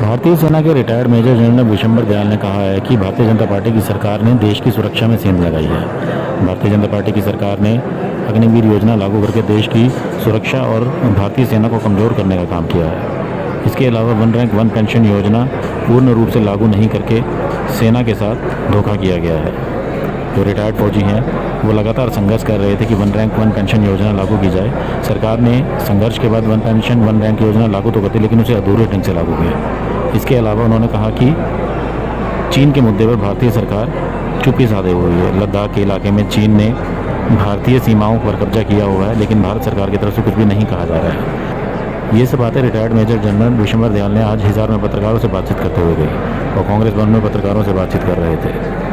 भारतीय सेना के retired major general Vishambar Dayal ने कहा है कि भारतीय जनता पार्टी की सरकार ने देश की सुरक्षा में सेंध लगाई है। भारतीय जनता पार्टी की सरकार ने अग्निवीर योजना लागू करके देश की सुरक्षा और भारतीय सेना को कमज़ोर करने का काम किया है। इसके अलावा वन रैंक वन पेंशन योजना पूर्ण रूप से लागू नहीं करके सेना के साथ धोखा किया गया है। जो रिटायर्ड फौजी हैं वो लगातार संघर्ष कर रहे थे कि वन रैंक वन पेंशन योजना लागू की जाए। सरकार ने संघर्ष के बाद वन पेंशन वन रैंक योजना लागू तो कर दी, लेकिन उसे अधूरे ढंग से लागू किया। इसके अलावा उन्होंने कहा कि चीन के मुद्दे पर भारतीय सरकार चुप्पी साधे हुई है। लद्दाख के इलाके में चीन ने भारतीय सीमाओं पर कब्जा किया हुआ है, लेकिन भारत सरकार की तरफ से कुछ भी नहीं कहा जा रहा है। ये सब बातें retired major general Vishambar Dayal ने आज हिसार में पत्रकारों से बातचीत करते हुए कही और कांग्रेस भवन में पत्रकारों से बातचीत कर रहे थे।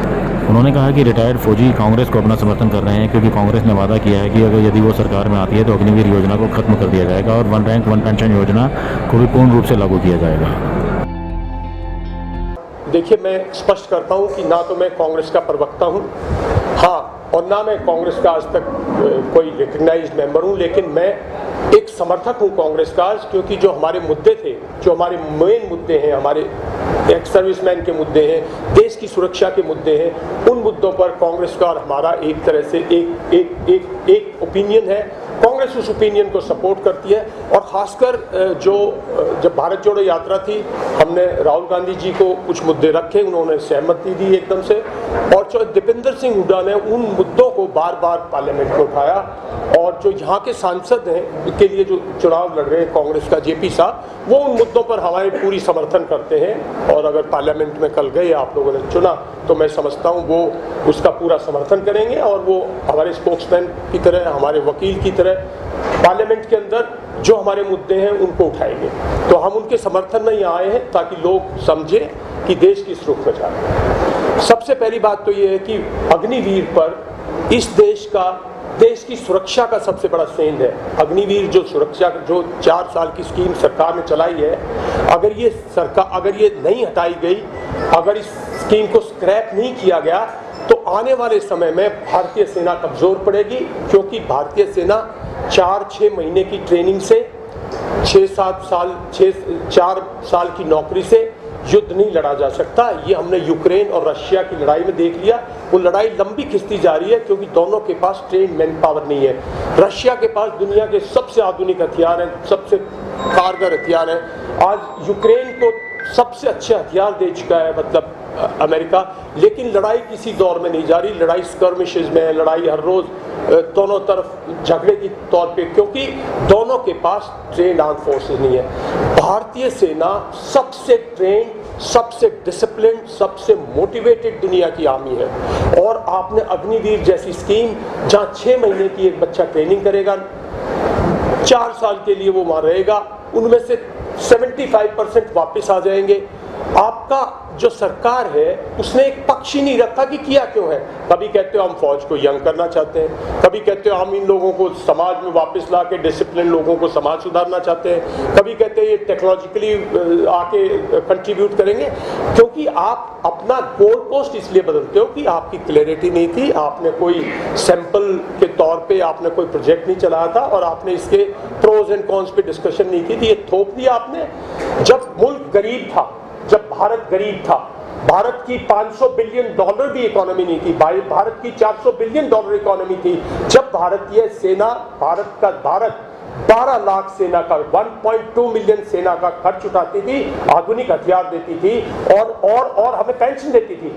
उन्होंने कहा कि रिटायर्ड फौजी कांग्रेस को अपना समर्थन कर रहे हैं, क्योंकि कांग्रेस ने वादा किया है कि अगर यदि वो सरकार में आती है तो अग्निवीर योजना को खत्म कर दिया जाएगा और वन रैंक वन पेंशन योजना को भी पूर्ण रूप से लागू किया जाएगा। देखिए, मैं स्पष्ट करता हूं कि ना तो मैं कांग्रेस का प्रवक्ता हूं, हाँ, और ना मैं कांग्रेस का आज तक कोई रिकग्नाइज्ड मेंबर हूं, लेकिन मैं एक समर्थक हूं कांग्रेस का, क्योंकि जो हमारे मुद्दे थे, जो हमारे मेन मुद्दे हैं, हमारे एक्स सर्विसमैन के मुद्दे हैं, देश की सुरक्षा के मुद्दे हैं, उन मुद्दों पर कांग्रेस का और हमारा एक तरह से एक ओपिनियन है। कांग्रेस उस ओपिनियन को सपोर्ट करती है और खासकर जब भारत जोड़ो यात्रा थी, हमने राहुल गांधी जी को कुछ मुद्दे रखे, उन्होंने सहमति दी एकदम से, और जो दीपेंद्र सिंह हुड्डा ने उन मुद्दों को बार बार पार्लियामेंट में उठाया, और जो यहाँ के सांसद हैं के लिए जो चुनाव लड़ रहे हैं कांग्रेस का जेपी साहब, वो उन मुद्दों पर हमारे पूरी समर्थन करते हैं। और अगर पार्लियामेंट में कल गए आप लोगों ने चुना तो मैं समझता हूँ वो उसका पूरा समर्थन करेंगे और वो हमारे स्पोक्समैन की तरह, हमारे वकील की तरह पार्लियामेंट के अंदर जो हमारे मुद्दे हैं उनको उठाएंगे। तो हम उनके समर्थन में यहाँ आए हैं ताकि लोग समझें कि देश किस रुख में जा रहा है। सबसे पहली बात तो ये है कि अग्निवीर पर इस देश की सुरक्षा का सबसे बड़ा सेंध है। अग्निवीर जो सुरक्षा जो 4 साल की स्कीम सरकार ने चलाई है, अगर ये नहीं हटाई गई, अगर इस स्कीम को स्क्रैप नहीं किया गया तो आने वाले समय में भारतीय सेना कमजोर पड़ेगी, क्योंकि भारतीय सेना 4-6 महीने की ट्रेनिंग से 4 साल की नौकरी से युद्ध नहीं लड़ा जा सकता। ये हमने यूक्रेन और रशिया की लड़ाई में देख लिया। वो लड़ाई लंबी खिंचती जा रही है क्योंकि दोनों के पास ट्रेन मैन पावर नहीं है। रशिया के पास दुनिया के सबसे आधुनिक हथियार हैं, सबसे कारगर हथियार हैं। आज यूक्रेन को सबसे अच्छे हथियार दे चुका है, मतलब अमेरिका, लेकिन लड़ाई किसी दौर में नहीं जा रही। लड़ाई स्कर्मिशेस में है, लड़ाई हर रोज दोनों तरफ झगड़े की तौर पे, क्योंकि दोनों के पास ट्रेन आर्म फोर्सेस नहीं है। भारतीय सेना सबसे ट्रेन, सबसे डिसिप्लिन, सबसे मोटिवेटेड दुनिया की आर्मी है। और आपने अग्निवीर जैसी स्कीम, जहां 6 महीने की एक बच्चा ट्रेनिंग करेगा, 4 साल के लिए वो वहां रहेगा, उनमें से 75% वापस आ जाएंगे। आपका जो सरकार है उसने एक पक्ष ही नहीं रखा कि किया क्यों है। कभी कहते हो हम फौज को यंग करना चाहते हैं, कभी कहते हो हम इन लोगों को समाज में वापस ला के डिसिप्लिन लोगों को समाज सुधारना चाहते हैं, कभी कहते हैं ये टेक्नोलॉजिकली आके कंट्रीब्यूट करेंगे। क्योंकि आप अपना गोल पोस्ट इसलिए बदलते हो कि आपकी क्लैरिटी नहीं थी, आपने कोई सैंपल के तौर पे आपने कोई प्रोजेक्ट नहीं चलाया था और आपने इसके प्रोज एंड कॉन्स पे डिस्कशन नहीं की थी, ये थोप दिया आपने। जब मुल्क गरीब था, जब भारत गरीब था, भारत की $500 बिलियन भी इकोनॉमी नहीं थी, भारत की $400 बिलियन इकोनॉमी थी, जब भारतीय सेना, भारत 12 लाख सेना का, 1.2 मिलियन सेना का खर्च उठाती थी, आधुनिक हथियार देती थी और हमें पेंशन देती थी।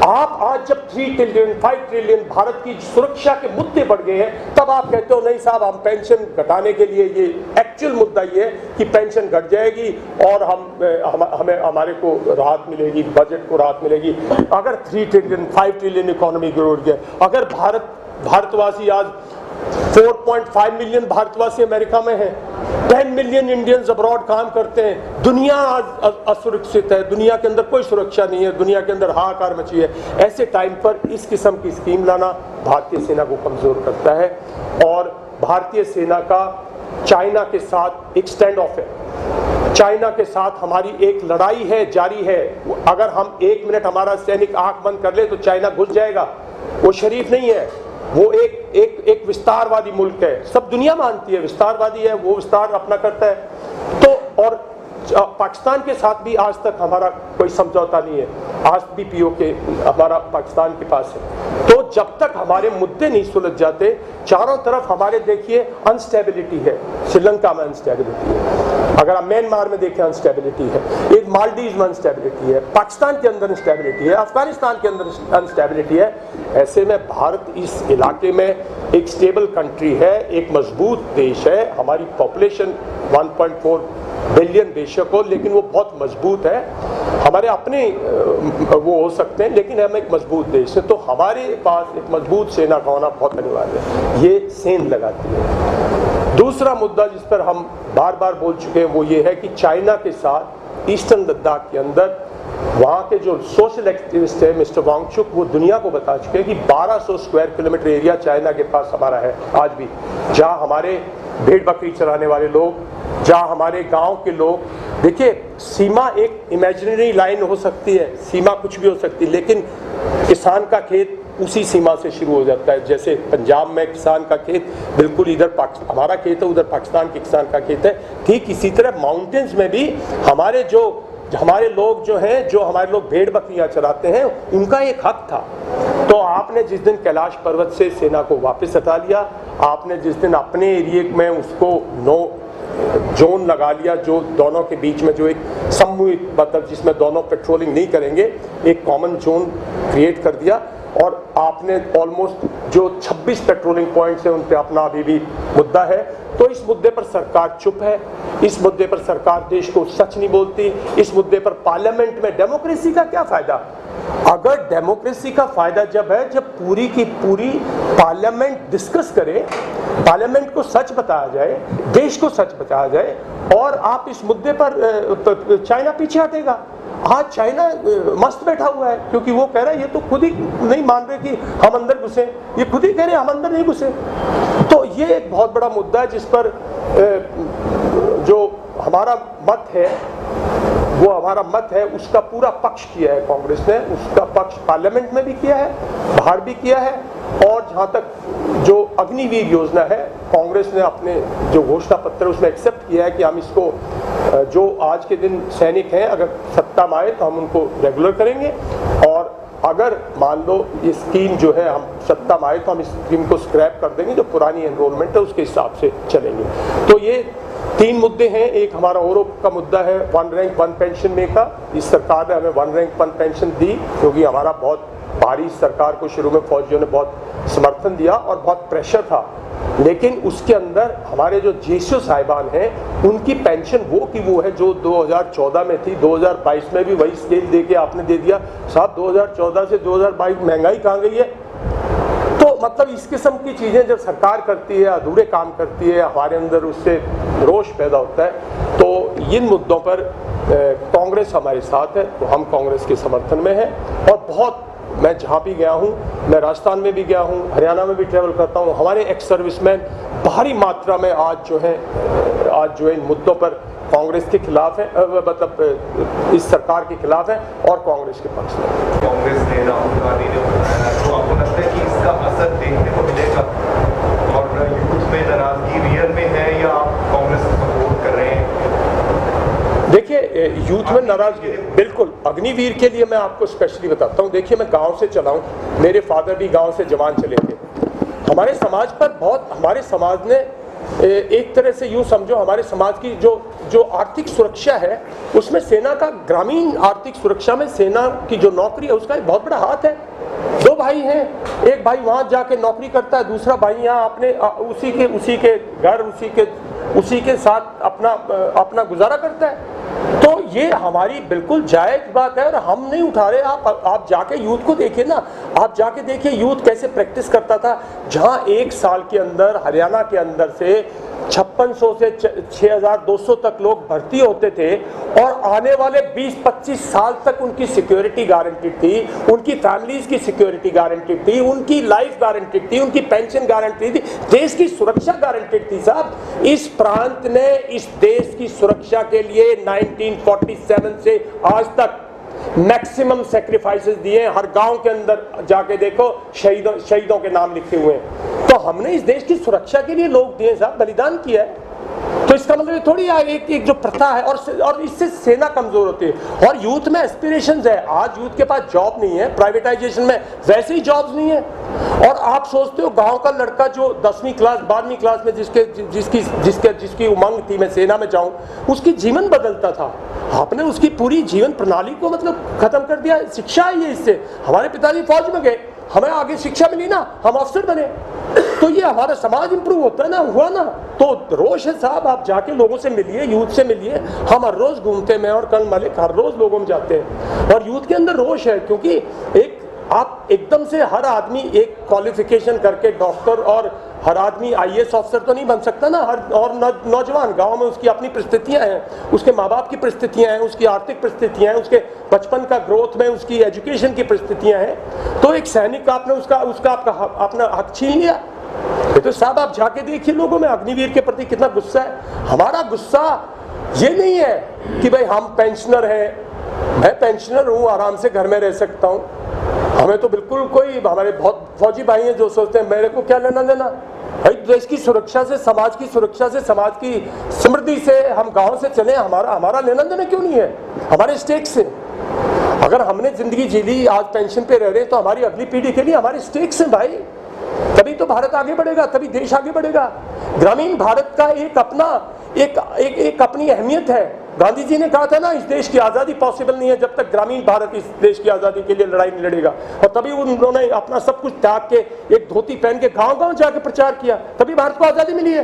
आप आज जब 3 ट्रिलियन 5 ट्रिलियन भारत की सुरक्षा के मुद्दे बढ़ गए हैं, तब आप कहते हो नहीं साहब हम पेंशन घटाने के लिए, ये एक्चुअल मुद्दा ये है कि पेंशन घट जाएगी और हमें हमारे को राहत मिलेगी, बजट को राहत मिलेगी। अगर 3 ट्रिलियन 5 ट्रिलियन इकोनॉमी ग्रो गया, अगर भारतवासी आज 4.5 मिलियन भारतवासी अमेरिका में हैं, 10 मिलियन इंडियंस अब्रॉड काम करते हैं, दुनिया आज असुरक्षित है, दुनिया के अंदर कोई सुरक्षा नहीं है, दुनिया के अंदर हाहाकार मची है। ऐसे टाइम पर इस किस्म की स्कीम लाना भारतीय सेना को कमजोर करता है। और भारतीय सेना का चाइना के साथ एक स्टैंड ऑफ है। चाइना के साथ हमारी एक लड़ाई है, जारी है। अगर हम 1 मिनट हमारा सैनिक आंख बंद कर ले तो चाइना घुस जाएगा। वो शरीफ नहीं है, वो एक विस्तारवादी मुल्क है, सब दुनिया मानती है विस्तारवादी है, वो विस्तार अपना करता है। तो और पाकिस्तान के साथ भी आज तक हमारा कोई समझौता नहीं है, आज भी पीओके हमारा पाकिस्तान के पास है। तो जब तक हमारे मुद्दे नहीं सुलझ जाते, चारों तरफ हमारे देखिए अनस्टेबिलिटी है, श्रीलंका में अनस्टेबिलिटी है, अगर आप म्यांमार में देखें अनस्टेबिलिटी है, एक मालदीव में अनस्टेबिलिटी है, पाकिस्तान के अंदर अनस्टेबिलिटी है, अफगानिस्तान के अंदर अनस्टेबिलिटी है। ऐसे में भारत इस इलाके में एक स्टेबल कंट्री है, एक मजबूत देश है, हमारी पॉपुलेशन 1.4 बिलियन बेशक हो, लेकिन वो बहुत मजबूत है। हमारे अपने वो हो सकते हैं, लेकिन हम एक मजबूत देश है, तो हमारे पास एक मजबूत सेना का होना बहुत अनिवार्य है, ये सेंध लगाती है। दूसरा मुद्दा जिस पर हम बार बार बोल चुके हैं वो ये है कि चाइना के साथ ईस्टर्न लद्दाख के अंदर वहाँ के जो सोशल एक्टिविस्ट है मिस्टर वांगचुक, वो दुनिया को बता चुके हैं कि 1200 स्क्वायर किलोमीटर एरिया चाइना के पास हमारा है आज भी, जहाँ हमारे भेड़ बकरी चराने वाले लोग, जहाँ हमारे गांव के लोग, देखिए सीमा एक इमेजिनरी लाइन हो सकती है, सीमा कुछ भी हो सकती है, लेकिन किसान का खेत उसी सीमा से शुरू हो जाता है। जैसे पंजाब में किसान का खेत बिल्कुल इधर हमारा खेत है, उधर पाकिस्तान के किसान का खेत है, ठीक इसी तरह माउंटेन्स में भी हमारे लोग जो हैं, जो हमारे लोग भेड़ बकरियां चराते हैं, उनका एक हक था। तो आपने जिस दिन कैलाश पर्वत से सेना को वापस हटा लिया, आपने जिस दिन अपने एरिया में उसको नो जोन लगा लिया, जो दोनों के बीच में जो एक सामूहिक, मतलब जिसमें दोनों पेट्रोलिंग नहीं करेंगे, एक कॉमन जोन क्रिएट कर दिया, और आपने ऑलमोस्ट जो 26 पेट्रोलिंग पॉइंट्स हैं उन पे अपना अभी भी मुद्दा है। तो इस मुद्दे पर सरकार चुप है, इस मुद्दे पर सरकार देश को सच नहीं बोलती, इस मुद्दे पर पार्लियामेंट में डेमोक्रेसी का क्या फायदा? अगर डेमोक्रेसी का फायदा जब है जब पूरी की पूरी पार्लियामेंट डिस्कस करे, पार्लियामेंट को सच बताया जाए, देश को सच बताया जाए, और आप इस मुद्दे पर चाइना पीछे हटेगा। आज चाइना मस्त बैठा हुआ है, क्योंकि वो कह रहा है, ये तो खुद ही नहीं मान रहे कि हम अंदर घुसे, ये खुद ही कह रहे हैं हम अंदर नहीं घुसे। तो ये एक बहुत बड़ा मुद्दा है जिस पर जो हमारा मत है, वो हमारा मत है, उसका पूरा पक्ष किया है कांग्रेस ने, उसका पक्ष पार्लियामेंट में भी किया है, बाहर भी किया है, और जहाँ तक जो अग्निवीर योजना है, कांग्रेस ने अपने जो घोषणा पत्र उसमें एक्सेप्ट किया है कि हम इसको, जो आज के दिन सैनिक हैं अगर सत्ता में आए तो हम उनको रेगुलर करेंगे, और अगर मान लो ये स्कीम जो है हम सत्ता में आए तो हम इस स्कीम को स्क्रैप कर देंगे, जो पुरानी एनरोलमेंट है उसके हिसाब से चलेंगे। तो ये 3 मुद्दे हैं। एक हमारा और का मुद्दा है 1 रैंक 1 पेंशन में का, इस सरकार ने हमें 1 रैंक 1 पेंशन दी, क्योंकि हमारा बहुत भारी सरकार को शुरू में फौजियों ने बहुत समर्थन दिया और बहुत प्रेशर था, लेकिन उसके अंदर हमारे जो जीएसओ साहिबान हैं उनकी पेंशन वो की वो है जो 2014 में थी, 2022 में भी वही स्केल दे के आपने दे दिया। साहब 2014 से 2022 महंगाई कहाँ गई है? तो मतलब इस किस्म की चीज़ें जब सरकार करती है, अधूरे काम करती है, हमारे अंदर उससे रोष पैदा होता है। तो इन मुद्दों पर कांग्रेस हमारे साथ है, तो हम कांग्रेस के समर्थन में हैं। और बहुत, मैं जहाँ भी गया हूँ, मैं राजस्थान में भी गया हूँ, हरियाणा में भी ट्रैवल करता हूँ, हमारे एक्स सर्विसमैन भारी मात्रा में आज जो है इन मुद्दों पर कांग्रेस के खिलाफ है, मतलब इस सरकार के खिलाफ है और कांग्रेस के पक्ष में। कांग्रेस ने, राहुल गांधी ने बताया, तो आपको लगता है कि इसका असर देखने को मिलेगा और यूथ में नाराजगी रियल में है, या आप कांग्रेस को सपोर्ट कर रहे हैं? देखिए, यूथ में नाराजगी बिल्कुल, अग्निवीर के लिए मैं आपको स्पेशली बताता हूँ। देखिए, मैं गांव से चला हूँ, मेरे फादर भी गांव से जवान चले थे। हमारे समाज पर बहुत, हमारे समाज ने एक तरह से यूँ समझो, हमारे समाज की जो आर्थिक सुरक्षा है उसमें सेना का, ग्रामीण आर्थिक सुरक्षा में सेना की जो नौकरी है उसका एक बहुत बड़ा हाथ है। 2 भाई हैं, एक भाई वहाँ जाके नौकरी करता है, दूसरा भाई यहाँ अपने उसी के घर उसी के साथ अपना गुजारा करता है। तो ये हमारी बिल्कुल जायज़ बात है और हम नहीं उठा रहे। आप जाके यूथ को देखिए ना, आप जाके देखिए यूथ कैसे प्रैक्टिस करता था। जहाँ 1 साल के अंदर हरियाणा के अंदर से 5600 से 6200 तक लोग भर्ती होते थे और आने वाले 20-25 साल तक उनकी सिक्योरिटी गारंटीड थी, उनकी फैमिलीज की सिक्योरिटी गारंटीड थी, उनकी लाइफ गारंटीड थी, उनकी पेंशन गारंटीड थी, देश की सुरक्षा गारंटीड थी। साहब, इस प्रांत ने इस देश की सुरक्षा के लिए 1947 से आज तक मैक्सिमम सैक्रिफाइसेस दिए। हर गांव के अंदर जाके देखो, शहीदों के नाम लिखे हुए हैं। तो हमने इस देश की सुरक्षा के लिए लोग दिए साहब, बलिदान किया है। तो इसका मतलब ये थोड़ी एक जो प्रथा है और इससे सेना कमजोर होती है। और यूथ में एस्पिरेशंस है, आज यूथ के पास जॉब नहीं है, प्राइवेटाइजेशन में वैसे ही जॉब्स नहीं है। और आप सोचते हो गांव का लड़का जो 10वीं क्लास 12वीं क्लास में जिसकी उमंग थी मैं सेना में जाऊं, उसकी जीवन बदलता था। आपने उसकी पूरी जीवन प्रणाली को मतलब खत्म कर दिया। शिक्षा है ये, इससे हमारे पिताजी फौज में गए, हमें आगे शिक्षा मिली ना, हम अफसर बने, तो ये हमारा समाज इंप्रूव होता है ना, हुआ ना। तो रोष है साहब, आप जाके लोगों से मिलिए, यूथ से मिलिए। हम हर रोज घूमते, मैं और करण मलिक हर रोज लोगों में जाते हैं, और यूथ के अंदर रोष है। क्योंकि एक आप एकदम से हर आदमी एक क्वालिफिकेशन करके डॉक्टर और हर आदमी आईएएस ऑफिसर तो नहीं बन सकता ना। हर और नौजवान गांव में उसकी अपनी परिस्थितियां हैं, उसके माँ बाप की परिस्थितियां हैं, उसकी आर्थिक परिस्थितियां हैं, उसके बचपन का ग्रोथ में उसकी एजुकेशन की परिस्थितियां हैं। तो एक सैनिक का आपने उसका अपना हक छीन लिया। ये तो साहब आप जाके देखिए लोगों में अग्निवीर के प्रति कितना गुस्सा है। हमारा गुस्सा ये नहीं है कि भाई हम पेंशनर हैं, मैं पेंशनर हूँ, आराम से घर में रह सकता हूँ। हमें तो बिल्कुल कोई, हमारे बहुत फौजी भाई हैं जो सोचते हैं मेरे को क्या लेना देना भाई, देश की सुरक्षा से, समाज की सुरक्षा से, समाज की समृद्धि से हम गांव से चले, हमारा लेना देना क्यों नहीं है हमारे स्टेक से। अगर हमने जिंदगी जी ली, आज पेंशन पे रह रहे हैं, तो हमारी अगली पीढ़ी के लिए हमारे स्टेक्स हैं भाई। तभी तो भारत आगे बढ़ेगा, तभी देश आगे बढ़ेगा। ग्रामीण भारत का एक अपना एक अपनी अहमियत है। गांधी जी ने कहा था ना, इस देश की आज़ादी पॉसिबल नहीं है जब तक ग्रामीण भारत इस देश की आज़ादी के लिए लड़ाई नहीं लड़ेगा। और तभी उन्होंने अपना सब कुछ त्याग के एक धोती पहन के गांव-गांव जाके प्रचार किया, तभी भारत को आज़ादी मिली है।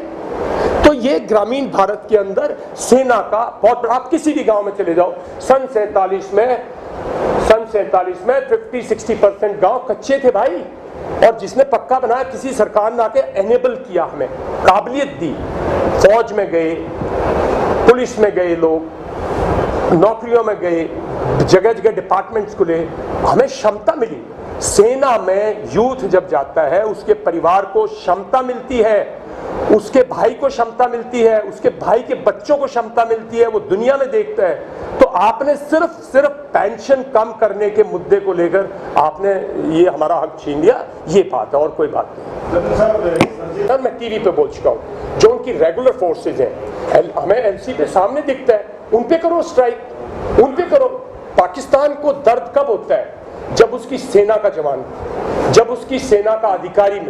तो ये ग्रामीण भारत के अंदर सेना का बहुत बड़ा, आप किसी भी गांव में चले जाओ, सन 47 में 50-60% गांव कच्चे थे भाई। और जिसने पक्का बनाया, किसी सरकार ने आके एनेबल किया, हमें काबिलियत दी। फौज में गए, पुलिस में गए, लोग नौकरियों में गए, जगह जगह डिपार्टमेंट्स खुले, हमें क्षमता मिली। सेना में यूथ जब जाता है, उसके परिवार को क्षमता मिलती है, उसके भाई को क्षमता मिलती है, उसके भाई के बच्चों को क्षमता मिलती है, वो दुनिया में देखता है। तो आपने सिर्फ पेंशन कम करने के मुद्दे को लेकर आपने ये हमारा हक छीन लिया, ये बात है और कोई बात नहीं। मैं टीवी पे बोल चुका हूँ, जो उनकी रेगुलर फोर्सेज हैं, हमें एलसी पे सामने दिखता है, उन पे करो स्ट्राइक, उन पे करो। पाकिस्तान को दर्द कब होता है? जब उसकी सेना का जवान, जब उसकी सेना का अधिकारी,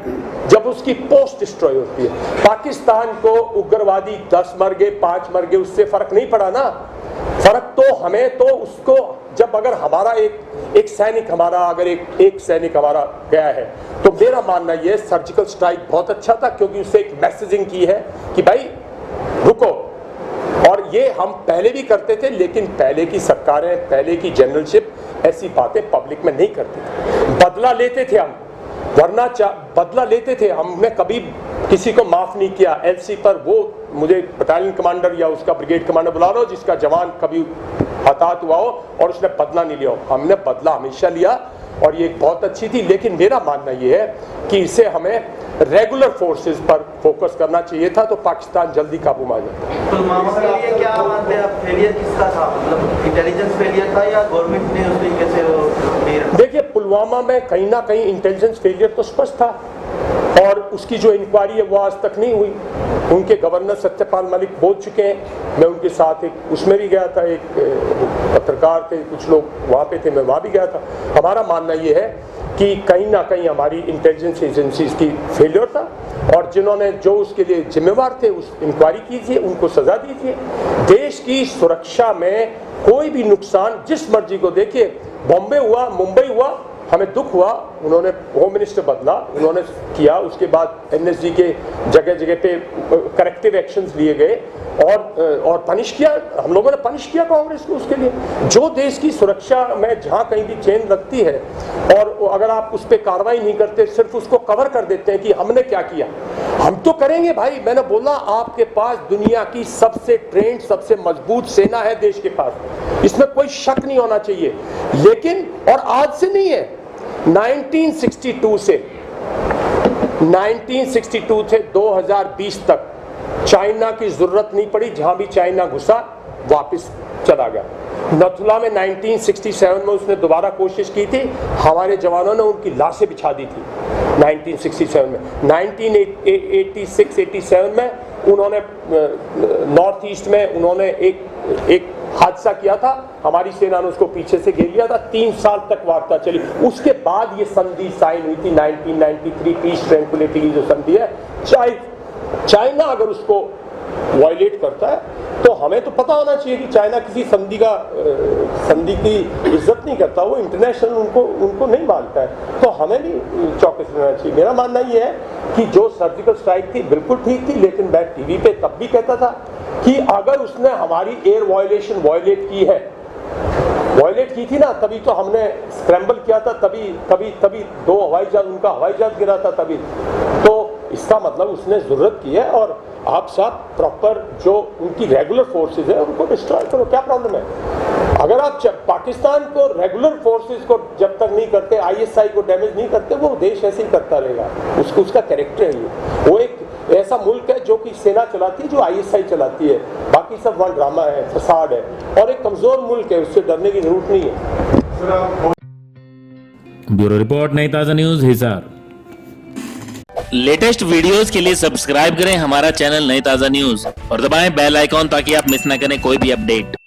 जब उसकी पोस्ट डिस्ट्रॉय होती है। पाकिस्तान को उग्रवादी 10 मर गए, 5 मर गए, उससे फर्क नहीं पड़ा ना। फर्क तो हमें, तो उसको जब अगर हमारा एक सैनिक हमारा, अगर एक सैनिक हमारा गया है, तो मेरा मानना ये सर्जिकल स्ट्राइक बहुत अच्छा था, क्योंकि उससे एक मैसेजिंग की है कि भाई रुको। और ये हम पहले भी करते थे, लेकिन पहले की सरकारें, पहले की जनरलशिप ऐसी बातें पब्लिक में नहीं करती थी। बदला लेते थे हम, वरना बदला लेते थे, हमने कभी किसी को माफ नहीं किया। एलसी पर वो मुझे बटालियन कमांडर या उसका ब्रिगेड कमांडर बुला लो जिसका जवान कभी हताहत हुआ हो और उसने बदला नहीं लिया हो, हमने बदला हमेशा लिया, और ये बहुत अच्छी थी। लेकिन मेरा मानना ये है कि इसे हमें रेगुलर फोर्सेस पर फोकस करना चाहिए था, तो पाकिस्तान जल्दी काबू में आ जाता। पुलवामा के लिए क्या मानते हैं आप, फेलियर किसका था? मतलब इंटेलिजेंस फेलियर था या गवर्नमेंट ने उस तरीके से नहीं रखा? देखिए, पुलवामा में कहीं ना कहीं इंटेलिजेंस फेलियर तो स्पष्ट था, और उसकी जो इंक्वायरी है वो आज तक नहीं हुई। उनके गवर्नर सत्यपाल मलिक बोल चुके हैं, मैं उनके साथ एक उसमें भी गया था, एक पत्रकार थे, कुछ लोग वहाँ पे थे, मैं वहाँ भी गया था। हमारा मानना ये है कि कहीं ना कहीं हमारी इंटेलिजेंस एजेंसीज की फेलियर था, और जिन्होंने जो उसके लिए जिम्मेवार थे उस इंक्वायरी कीजिए, उनको सजा दीजिए। देश की सुरक्षा में कोई भी नुकसान जिस मर्जी को देखिए, बॉम्बे हुआ, मुंबई हुआ, हमें दुख हुआ, उन्होंने होम मिनिस्टर बदला, उन्होंने किया, उसके बाद एनएसजी के जगह जगह पे करेक्टिव एक्शंस लिए गए, और पनिश किया, हम लोगों ने पनिश किया कांग्रेस को उसके लिए। जो देश की सुरक्षा में जहाँ कहीं भी चेन लगती है, और अगर आप उस पर कार्रवाई नहीं करते, सिर्फ उसको कवर कर देते हैं कि हमने क्या किया, हम तो करेंगे भाई। मैंने बोला आपके पास दुनिया की सबसे ट्रेंड, सबसे मजबूत सेना है देश के पास, इसमें कोई शक नहीं होना चाहिए। लेकिन, और आज से नहीं है, 1962 से 2020 तक चाइना की जरूरत नहीं पड़ी, जहां भी चाइना घुसा वापस चला गया। नथुला में 1967 में उसने दोबारा कोशिश की थी, हमारे जवानों ने उनकी लाशें बिछा दी थी 1967 में। 1986-87 में उन्होंने नॉर्थ ईस्ट में उन्होंने एक हादसा किया था, हमारी सेना ने उसको पीछे से घेर लिया था, 3 साल तक वार्ता चली। उसके बाद ये संधि साइन हुई थी 1993 पीस ट्रैंक्विलिटी की जो संधि है। चाइना अगर उसको वायलेट करता है तो हमें तो पता होना चाहिए कि चाइना किसी संधि की इज्जत नहीं करता, वो इंटरनेशनल उनको नहीं मानता है, तो हमें भी चौकस रहना चाहिए। मेरा मानना ये है कि जो सर्जिकल स्ट्राइक थी बिल्कुल ठीक थी, लेकिन मैं टीवी पे तब भी कहता था कि अगर उसने हमारी एयर वायलेशन वायलेट की थी ना, तभी तो हमने स्क्रैम्बल किया था, तभी 2 हवाई जहाज, उनका हवाई जहाज गिरा था तभी। तो इसका मतलब उसने जरूरत की है, और आप सब प्रॉपर जो उनकी रेगुलर फोर्सेज है उनको डिस्ट्रॉय करो, क्या प्रॉब्लम है? अगर आप पाकिस्तान को रेगुलर फोर्सेज को जब तक नहीं करते, आईएसआई को डैमेज नहीं करते, वो देश ऐसे ही करता रहेगा। उसका कैरेक्टर है ये। वो एक ऐसा मुल्क है जो कि सेना चलाती है, जो आईएसआई चलाती है, बाकी सब वहाँ ड्रामा है, फसाद है, और एक कमजोर मुल्क है, उससे डरने की जरूरत नहीं है। ब्यूरो रिपोर्ट नई ताज़ा न्यूज़ हिसार। लेटेस्ट वीडियोस के लिए सब्सक्राइब करें हमारा चैनल नई ताज़ा न्यूज़ और दबाएं बेल आइकॉन ताकि आप मिस ना करें कोई भी अपडेट।